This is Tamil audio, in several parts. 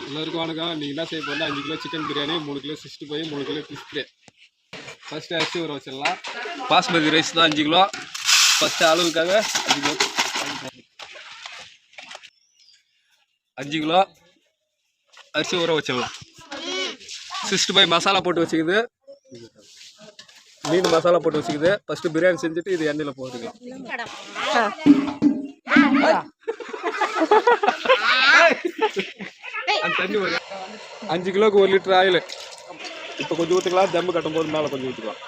எல்லோருக்கும் வணக்கம். நீங்கள் என்ன செய்ய போகிறோம்? 5 kilo chicken biryani, 3 kilo 65, 3 kilo fish fry. First அரிசி ஊற வச்சிடலாம். பாஸ்மதி ரைஸ் தான் 5 கிலோ. ஃபஸ்ட்டு அளவுக்காக 5 கிலோ அரிசி ஊற வச்சிடலாம். 65 மசாலா போட்டு வச்சுக்குது, மீன் மசாலா போட்டு வச்சுக்குது. ஃபஸ்ட்டு பிரியாணி செஞ்சுட்டு இது எண்ணெயில் போட்டுக்கலாம். 5 கிலோக்கு 1 லிட்டர் ஆயில். இப்போ கொஞ்சம் ஊற்றிக்கலாம், தம்பு கட்டும் போது மேலே கொஞ்சம் ஊற்றிக்கலாம்.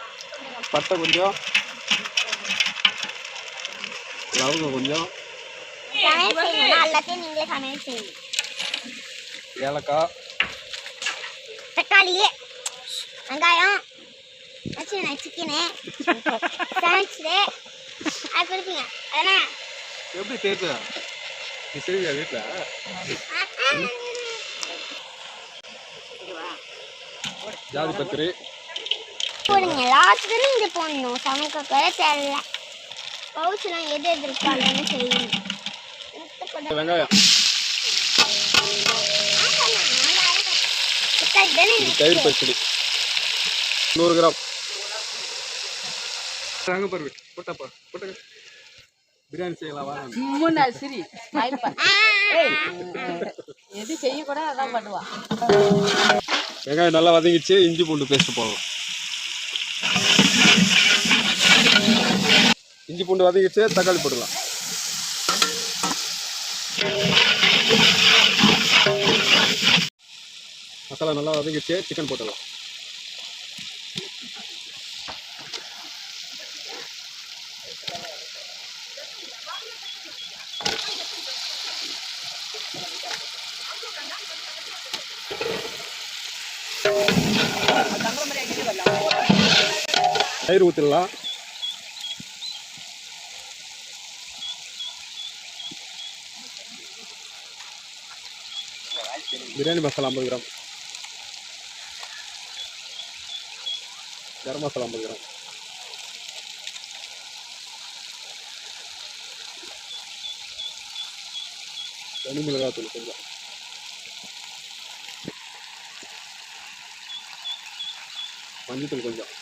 பட்டை கொஞ்சம், லவங்கம் கொஞ்சம், ஏலக்காய், தக்காளி, வெங்காயம், சிக்கனு, எப்படி தேர்த்து நீ சரியா வீட்டில் ஜாதி பத்திரி போடுங்க. லாஸ்ட்ல இங்க போடணும். சமைக்க தேவையில்ல. பவுச்லாம் எது எது இருக்கான்னு செய்யணும். வெங்காயம், தயிர் பச்சடி 100 கிராம். வாங்க பாரு, போட்டாப்பா போட்ட பிரியாணி செய்யலாம். வாங்க சரி எது செய்யக்கூட அதான் பண்ணுவா. வெங்காயம் நல்லா வதங்கிச்சு. இஞ்சி பூண்டு பேஸ்ட் போடலாம். இஞ்சி பூண்டு வதங்கிச்சு. தக்காளி போடலாம். மசாலா நல்லா வதங்கிச்சு. சிக்கன் போட்டுடலாம். தயிர் ஊற்றிடலாம். பிரியாணி மசாலா 50 கிராம், கரம் மசாலா 50 கிராம், தனி மிளகாத்தூள் கொஞ்சம், மஞ்சத்தூள் கொஞ்சம்,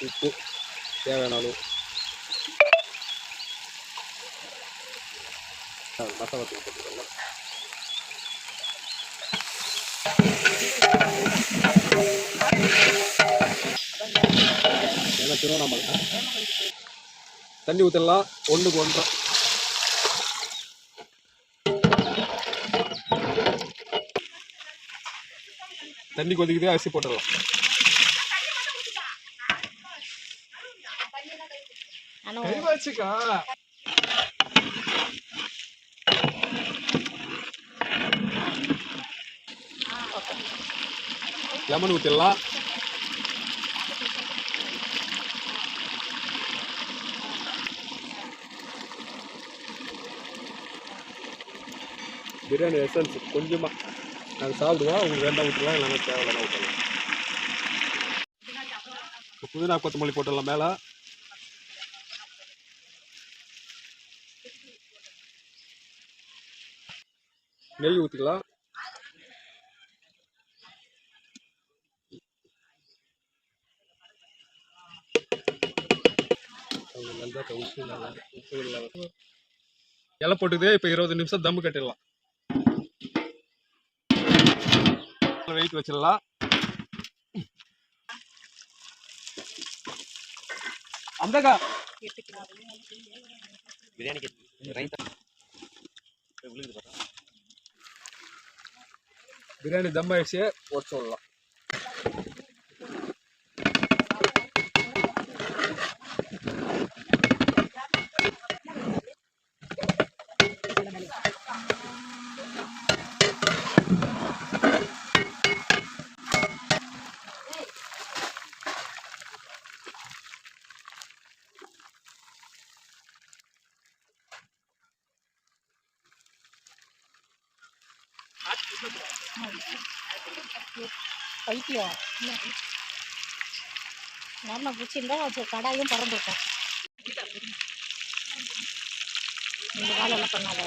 உப்பு தேவையான அளவு, மசாலா தூள் போட்டுக்கலாம். ஏன்னா திருவண்ணாமலை தண்ணி ஊற்றலாம். 1க்கு 1.5. தண்ணி கொதிக்குது. அரிசி போட்டுடலாம். வச்சுக்கா லெமன் ஊற்றிடலாம். பிரியாணி எசன்ஸ் கொஞ்சமாக நாங்கள் சாப்பிடுவோம். உங்களுக்கு வேண்டாம் ஊற்றலாம், இல்லைன்னா தேவையில்லைனா ஊற்றலாம். புதினா கொத்தமல்லி போட்டுடலாம் மேலே. நெய் ஊற்றிக்கலாம். இலை போட்டுது. இப்போ 20 நிமிஷம் தம்மு கட்டிடலாம். வெயிட் வச்சிடலாம். அந்தக்கா பிரியாணி தம் ஆயிடுச்சு. போட்டு சொல்லலாம். பைத்தியம் நம்ம பிடிச்சிருந்தா கடாயும் பறந்துருக்கோம். வேலையெல்லாம் பண்ணாத.